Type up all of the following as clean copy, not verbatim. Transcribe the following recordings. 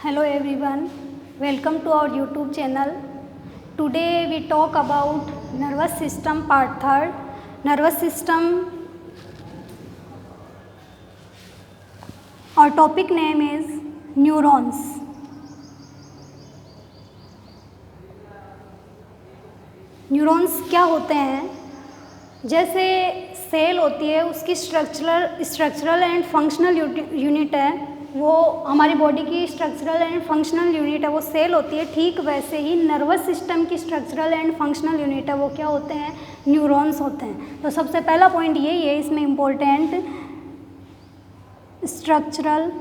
Hello everyone, welcome to our YouTube channel. Today we talk about nervous system part 3rd. Nervous system, our topic name is neurons. Neurons क्या होते हैं? जैसे cell होती है, उसकी structural and functional unit है, वो हमारी बॉडी की स्ट्रक्चरल एंड फंक्शनल यूनिट है, वो सेल होती है। ठीक वैसे ही नर्वस सिस्टम की स्ट्रक्चरल एंड फंक्शनल यूनिट है, वो क्या होते हैं? न्यूरॉन्स होते हैं। तो सबसे पहला पॉइंट यही है इसमें important, structural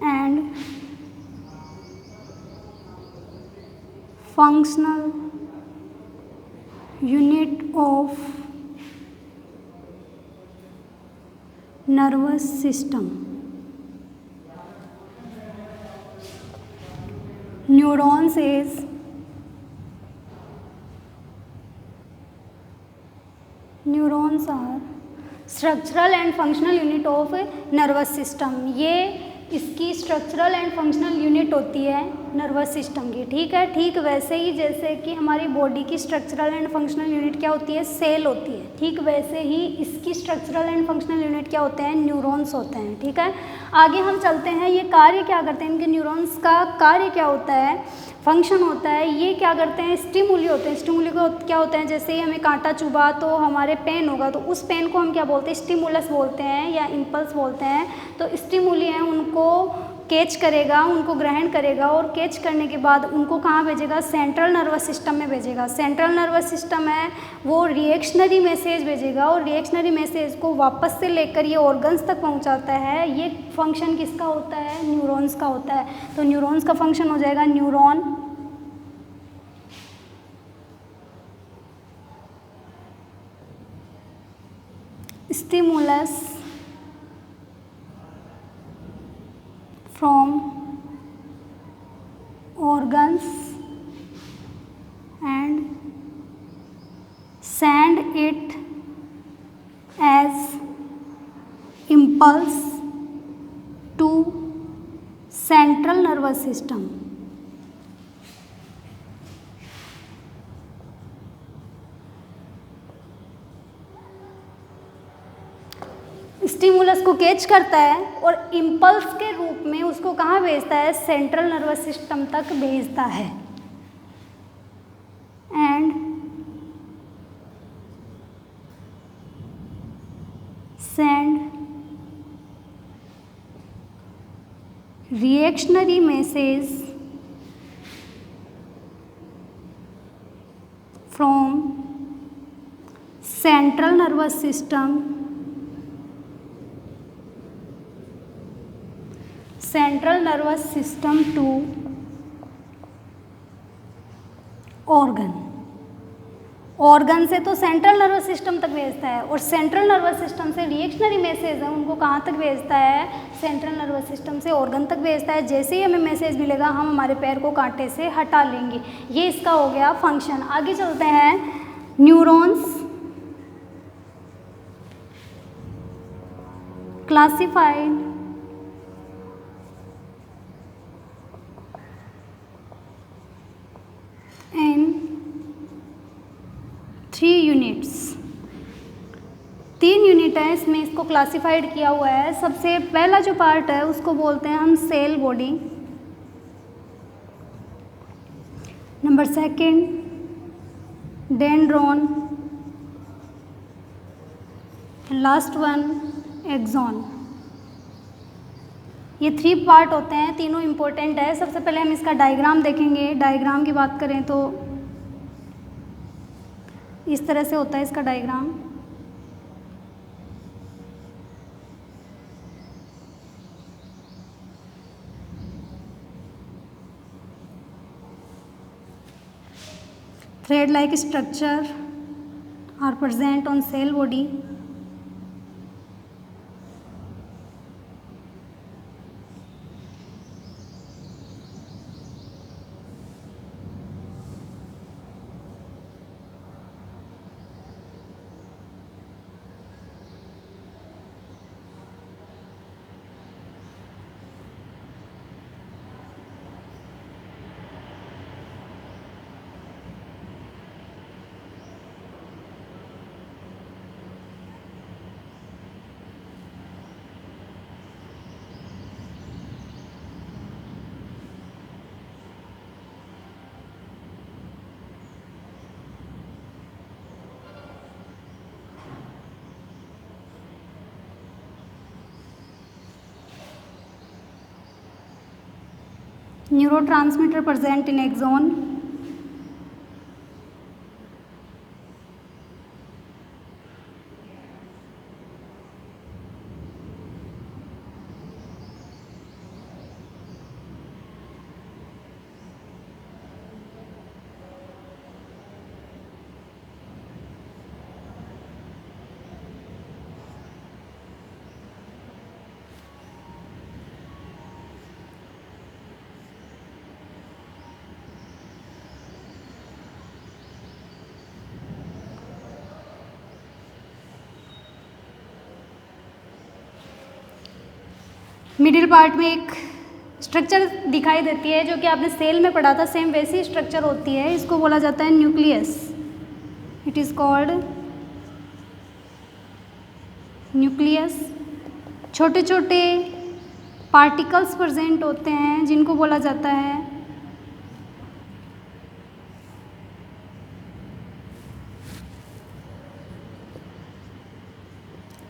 and functional unit of nervous system. Neurons is neurons are structural and functional unit of nervous system. ये इसकी स्ट्रक्चरल एंड फंक्शनल यूनिट होती है नर्वस सिस्टम की। ठीक है, ठीक वैसे ही जैसे कि हमारी बॉडी की स्ट्रक्चरल एंड फंक्शनल यूनिट क्या होती है? सेल होती है। ठीक वैसे ही इसकी स्ट्रक्चरल एंड फंक्शनल यूनिट क्या होते हैं? न्यूरॉन्स होते हैं। ठीक है, आगे हम चलते हैं, ये कार्य क्या करते हैं, इनके न्यूरॉन्स का कार्य क्या होता है, फंक्शन होता है। ये क्या करते हैं? स्टिमुली होते हैं। स्टिमुली को क्या होते हैं? जैसे ही हमें कांटा चुभा तो हमारे पेन होगा, तो उस पेन को हम क्या बोलते हैं? स्टिमुलस बोलते हैं या इम्पल्स बोलते हैं। तो स्टिमुली हैं, उनको कैच करेगा, उनको ग्रहण करेगा और कैच करने के बाद उनको कहाँ भेजेगा? सेंट्रल नर्वस सिस्टम में भेजेगा। सेंट्रल नर्वस सिस्टम है वो रिएक्शनरी मैसेज भेजेगा और रिएक्शनरी मैसेज को वापस से लेकर ये ऑर्गन्स तक पहुँचाता है। ये फंक्शन किसका होता है? न्यूरॉन्स का होता है। तो न्यूरॉन्स का फंक्शन हो जाएगा neuron stimulus from organs and send it as impulse to central nervous system. Stimulus को कैच करता है और इम्पल्स के रूप में उसको कहाँ भेजता है? सेंट्रल नर्वस सिस्टम तक भेजता है। And send reactionary message from central nervous system to organ से तो सेंट्रल नर्वस सिस्टम तक भेजता है और सेंट्रल नर्वस सिस्टम से रिएक्शनरी मैसेज है, उनको कहाँ तक भेजता है? सेंट्रल नर्वस सिस्टम से ऑर्गन तक भेजता है। जैसे ही हमें मैसेज मिलेगा हम हमारे पैर को कांटे से हटा लेंगे। ये इसका हो गया फंक्शन। आगे चलते हैं, neurons classified in 3 units. 3 unit है इसमें, इसको क्लासिफाइड किया हुआ है। सबसे पहला जो पार्ट है उसको बोलते हैं हम cell body. Number 2 dendron, last one axon. ये 3 पार्ट होते हैं, तीनों इम्पोर्टेंट है। सबसे पहले हम इसका डायग्राम देखेंगे। डायग्राम की बात करें तो इस तरह से होता है इसका diagram. Thread like structure are present on cell body. Neurotransmitter present in axon. Middle part में एक स्ट्रक्चर दिखाई देती है जो कि आपने सेल में पढ़ा था, सेम वैसी स्ट्रक्चर होती है, इसको बोला जाता है nucleus. It is called nucleus. छोटे छोटे पार्टिकल्स प्रेजेंट होते हैं जिनको बोला जाता है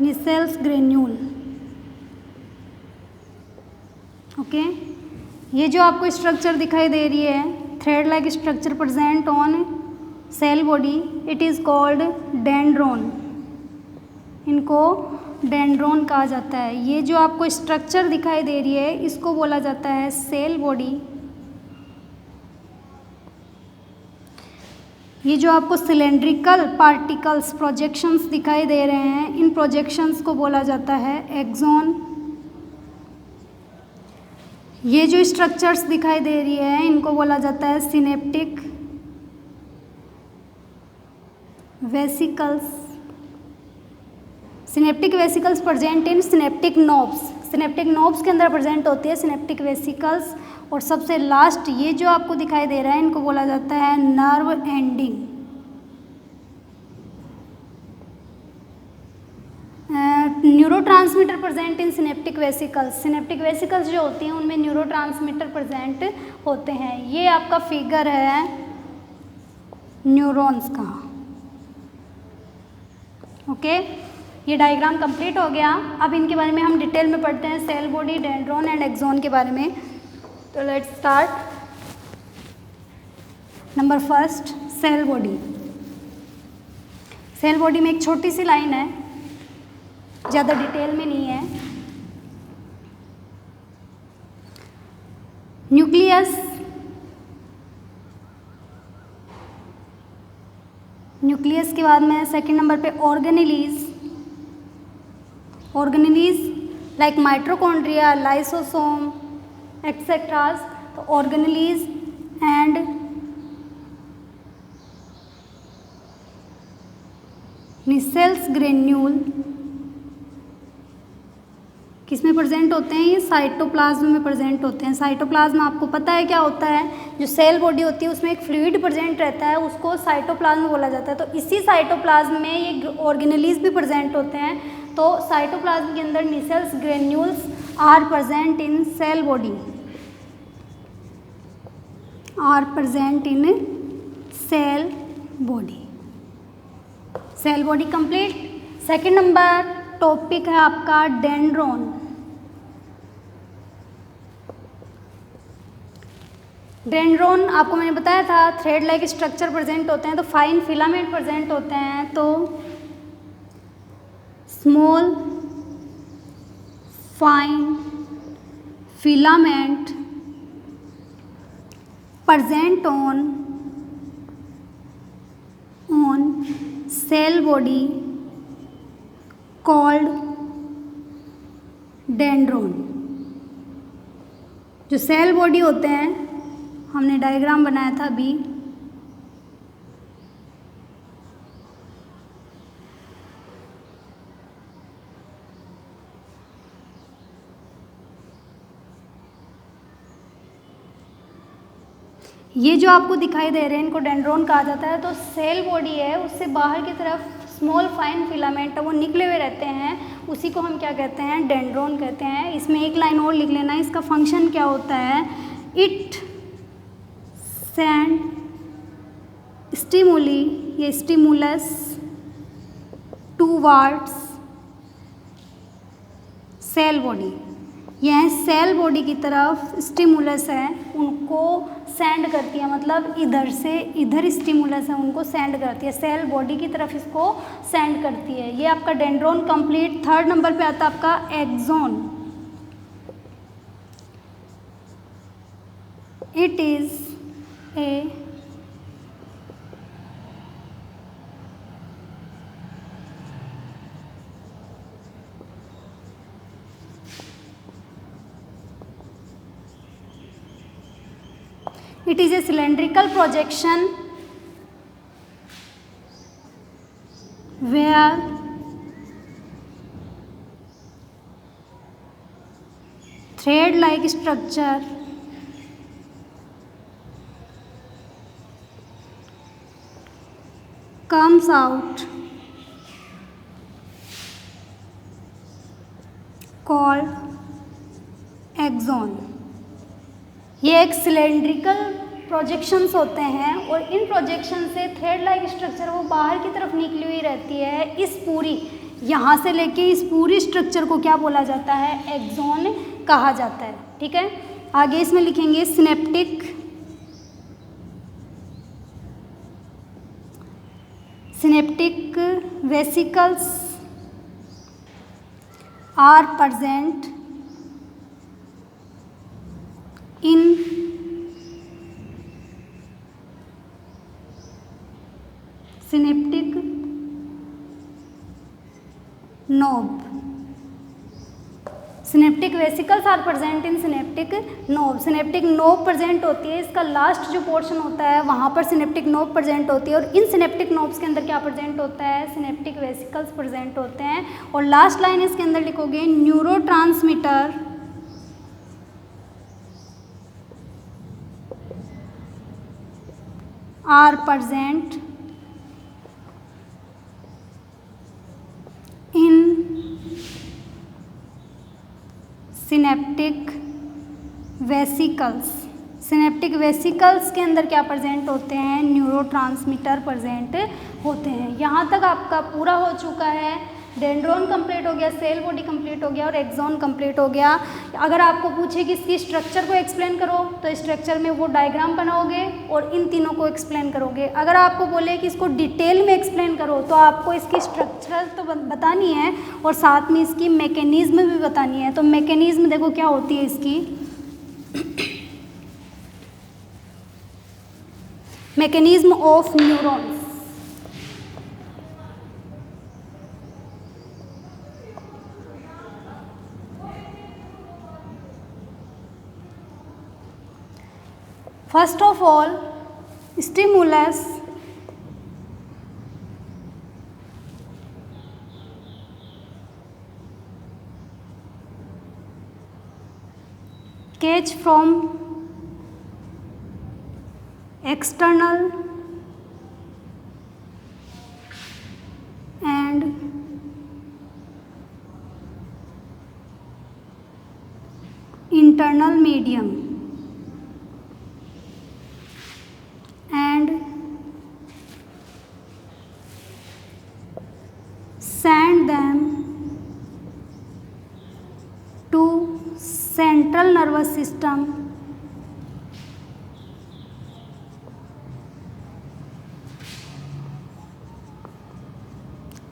निसेल्स ग्रेन्यूल। ओके, ये जो आपको स्ट्रक्चर दिखाई दे रही है, thread like structure present on cell body, it is called डेंड्रोन। इनको डेंड्रोन कहा जाता है। ये जो आपको स्ट्रक्चर दिखाई दे रही है इसको बोला जाता है सेल बॉडी। ये जो आपको सिलेंड्रिकल पार्टिकल्स प्रोजेक्शंस दिखाई दे रहे हैं, इन प्रोजेक्शंस को बोला जाता है एक्सॉन। ये जो स्ट्रक्चर्स दिखाई दे रही है इनको बोला जाता है synaptic vesicles. Synaptic vesicles present in synaptic knobs. Synaptic knobs के अंदर प्रेजेंट होती है सिनेप्टिक वेसिकल्स। और सबसे लास्ट ये जो आपको दिखाई दे रहा है इनको बोला जाता है nerve ending. Neurotransmitter present in synaptic vesicles. Synaptic vesicles जो होती हैं उनमें न्यूरोट्रांसमीटर प्रेजेंट होते हैं। ये आपका फिगर है न्यूरॉन्स का। ओके, ये डायग्राम कंप्लीट हो गया। अब इनके बारे में हम डिटेल में पढ़ते हैं, cell body, dendron and axon के बारे में। तो let's start. Number first, cell body. Cell body में एक छोटी सी लाइन है, ज़्यादा डिटेल में नहीं है। न्यूक्लियस, न्यूक्लियस के बाद में सेकंड नंबर पे organelles. Organelles like mitochondria, lysosome etceteras. तो ऑर्गेनेलीज एंड निसेल्स ग्रेन्यूल किसमें प्रेजेंट होते हैं? ये साइटोप्लाज्म में प्रेजेंट होते हैं। साइटोप्लाज्म आपको पता है क्या होता है? जो सेल बॉडी होती है उसमें एक फ्लूइड प्रेजेंट रहता है, उसको साइटोप्लाज्म बोला जाता है। तो इसी साइटोप्लाज्म में ये ऑर्गेनेलीज भी प्रेजेंट होते हैं। तो साइटोप्लाज्म के अंदर Nissl's granules are present in cell body, are present in cell body. Cell body complete. Second number topic है आपका डेंड्रोन। डेंड्रोन आपको मैंने बताया था थ्रेड लाइक स्ट्रक्चर प्रेजेंट होते हैं, तो फाइन फिलामेंट प्रेजेंट होते हैं। तो small fine filament present on cell body called डेंड्रोन। जो सेल बॉडी होते हैं, हमने डायग्राम बनाया था अभी, ये जो आपको दिखाई दे रहे हैं इनको डेंड्रोन कहा जाता है। तो सेल बॉडी है, उससे बाहर की तरफ स्मॉल फाइन फिलामेंट है वो निकले हुए रहते हैं, उसी को हम क्या कहते हैं? डेंड्रोन कहते हैं। इसमें एक लाइन और लिख लेना, इसका फंक्शन क्या होता है? इट सेंड स्टिमुली, ये स्टिमुलस टूवार्ड्स सेल बॉडी। यह सेल बॉडी की तरफ स्टिमुलस है उनको सेंड करती है, मतलब इधर से इधर स्टिमुलस है उनको सेंड करती है, सेल बॉडी की तरफ इसको सेंड करती है। ये आपका डेंड्रोन कंप्लीट। थर्ड नंबर पे आता है आपका axon. It is a It is a cylindrical projection where thread-like structure comes out called axon। ये एक सिलेंड्रिकल प्रोजेक्शंस होते हैं और इन प्रोजेक्शन से थ्रेड लाइक स्ट्रक्चर वो बाहर की तरफ निकली हुई रहती है। इस पूरी यहाँ से लेके इस पूरी स्ट्रक्चर को क्या बोला जाता है? एक्सॉन कहा जाता है। ठीक है, आगे इसमें लिखेंगे synaptic vesicles are present in synaptic knob। Synaptic vesicles are present in synaptic knob. Synaptic knob present होती है, इसका लास्ट जो पोर्शन होता है वहाँ पर सिनेप्टिक नोब प्रेजेंट होती है और इन सिनेप्टिक नोब्स के अंदर क्या प्रेजेंट होता है? सिनेप्टिक वेसिकल्स प्रेजेंट होते हैं। और लास्ट लाइन इसके अंदर लिखोगे neurotransmitter are present in synaptic vesicles। Synaptic vesicles के अंदर क्या प्रेजेंट होते हैं? न्यूरोट्रांसमीटर प्रेजेंट होते हैं। यहाँ तक आपका पूरा हो चुका है। डेंड्रोन कंप्लीट हो गया, सेल बॉडी कंप्लीट हो गया और एक्सॉन कंप्लीट हो गया। अगर आपको पूछे कि इसकी स्ट्रक्चर को एक्सप्लेन करो तो स्ट्रक्चर में वो डायग्राम बनाओगे और इन तीनों को एक्सप्लेन करोगे। अगर आपको बोले कि इसको डिटेल में एक्सप्लेन करो तो आपको इसकी स्ट्रक्चर तो बतानी है और साथ में इसकी मैकेनिज्म भी बतानी है। तो मैकेनिज्म देखो क्या होती है इसकी। Mechanism of neurons. First of all, stimulus catch from external and internal medium and send them to central nervous system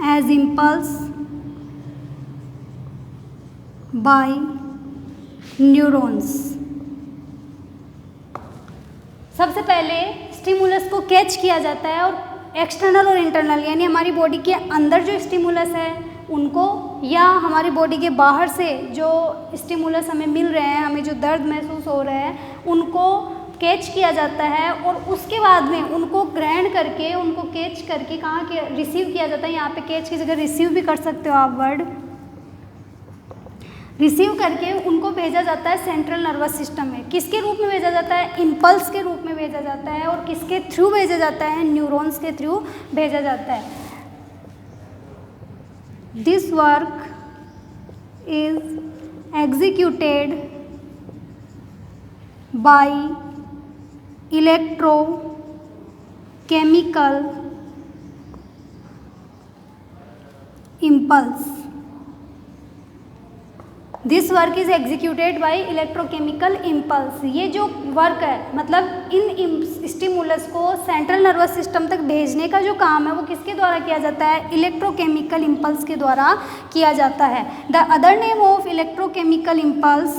as impulse by neurons। सबसे पहले स्टिमुलस को कैच किया जाता है और एक्सटर्नल और इंटरनल यानी हमारी बॉडी के अंदर जो स्टिमुलस है उनको या हमारी बॉडी के बाहर से जो स्टिमुलस हमें मिल रहे हैं, हमें जो दर्द महसूस हो रहा है, उनको कैच किया जाता है और उसके बाद में उनको ग्रहण करके उनको कैच करके कहाँ के रिसीव किया जाता है। यहाँ पे कैच की जगह रिसीव भी कर सकते हो आप वर्ड। रिसीव करके उनको भेजा जाता है सेंट्रल नर्वस सिस्टम में। किसके रूप में भेजा जाता है? इम्पल्स के रूप में भेजा जाता है। और किसके थ्रू भेजा जाता है? न्यूरॉन्स के थ्रू भेजा जाता है। This work is executed by electrochemical impulse this work is executed by electrochemical impulse. ये जो वर्क है मतलब इन स्टिमुलस को सेंट्रल नर्वस सिस्टम तक भेजने का जो काम है वो किसके द्वारा किया जाता है? इलेक्ट्रोकेमिकल इम्पल्स के द्वारा किया जाता है। The other name of electrochemical impulse,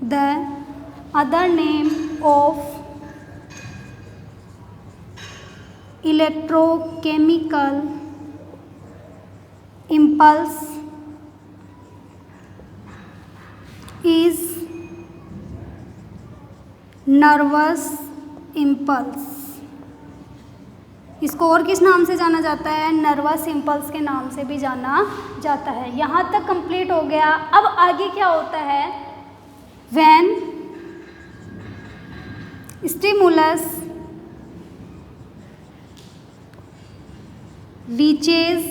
the other name of electrochemical impulse is nervous impulse। इसको और किस नाम से जाना जाता है? नर्वस इम्पल्स के नाम से भी जाना जाता है। यहाँ तक कंप्लीट हो गया। अब आगे क्या होता है? when stimulus reaches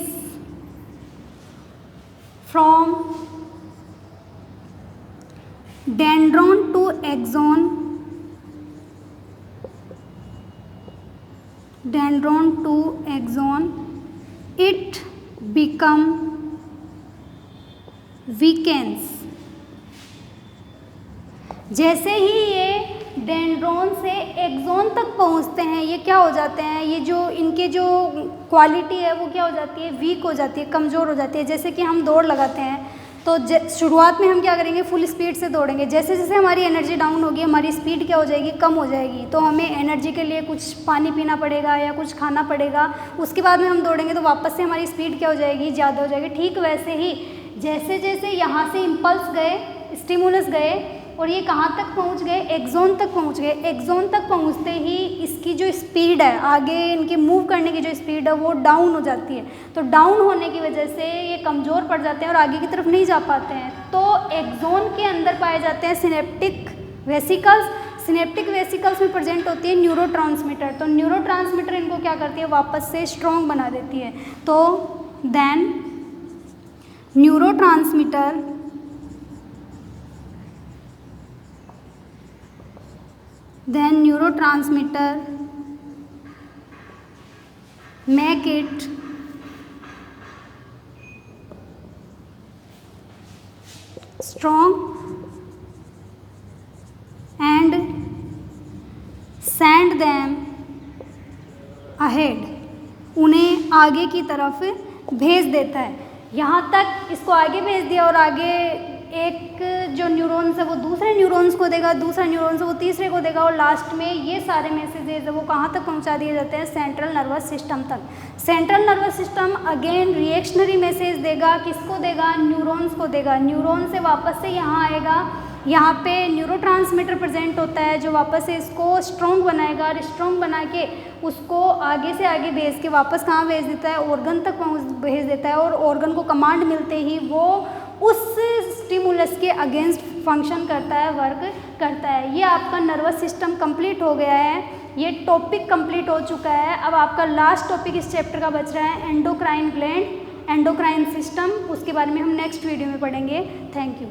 from dendron to axon, dendron to axon, it become weakens। जैसे ही ये डेंड्रोन से एक्सोन तक पहुंचते हैं ये क्या हो जाते हैं? ये जो इनके जो क्वालिटी है वो क्या हो जाती है? वीक हो जाती है, कमज़ोर हो जाती है। जैसे कि हम दौड़ लगाते हैं तो शुरुआत में हम क्या करेंगे? फुल स्पीड से दौड़ेंगे। जैसे जैसे हमारी एनर्जी डाउन होगी हमारी स्पीड क्या हो जाएगी? कम हो जाएगी। तो हमें एनर्जी के लिए कुछ पानी पीना पड़ेगा या कुछ खाना पड़ेगा। उसके बाद में हम दौड़ेंगे तो वापस से हमारी स्पीड क्या हो जाएगी? ज़्यादा हो जाएगी। ठीक वैसे ही जैसे जैसे यहाँ से इम्पल्स गए, स्टिमुलस गए और ये कहाँ तक पहुँच गए? एक्सोन तक पहुँच गए। एक्सोन तक पहुँचते ही इसकी जो स्पीड है, आगे इनके मूव करने की जो स्पीड है वो डाउन हो जाती है। तो डाउन होने की वजह से ये कमज़ोर पड़ जाते हैं और आगे की तरफ नहीं जा पाते हैं। तो एक्सोन के अंदर पाए जाते हैं सिनेप्टिक वेसिकल्स। सिनेप्टिक वेसिकल्स में प्रेजेंट होती है न्यूरोट्रांसमीटर। तो न्यूरोट्रांसमीटर इनको क्या करती है? वापस से स्ट्रॉन्ग बना देती है। तो then neurotransmitter make it strong and send them ahead। उन्हें आगे की तरफ भेज देता है। यहाँ तक इसको आगे भेज दिया और आगे एक जो न्यूरॉन्स है वो दूसरे न्यूरॉन्स को देगा, दूसरा न्यूरॉन्स है वो तीसरे को देगा और लास्ट में ये सारे मैसेजेस है वो कहाँ तक पहुँचा दिए जाते हैं? सेंट्रल नर्वस सिस्टम तक। Central nervous system again reactionary message देगा। किसको देगा? न्यूरॉन्स को देगा। न्यूरॉन से वापस से यहाँ आएगा। यहाँ पे न्यूरोट्रांसमीटर प्रेजेंट होता है जो वापस से इसको स्ट्रॉन्ग बनाएगा और स्ट्रॉन्ग बना के उसको आगे से आगे भेज के वापस कहाँ भेज देता है? ऑर्गन तक भेज देता है और ऑर्गन को कमांड मिलते ही वो उस स्टिमुलस के अगेंस्ट फंक्शन करता है, वर्क करता है। ये आपका नर्वस सिस्टम कंप्लीट हो गया है। ये टॉपिक कंप्लीट हो चुका है। अब आपका लास्ट टॉपिक इस चैप्टर का बच रहा है एंडोक्राइन ग्लैंड, एंडोक्राइन सिस्टम। उसके बारे में हम नेक्स्ट वीडियो में पढ़ेंगे। Thank you.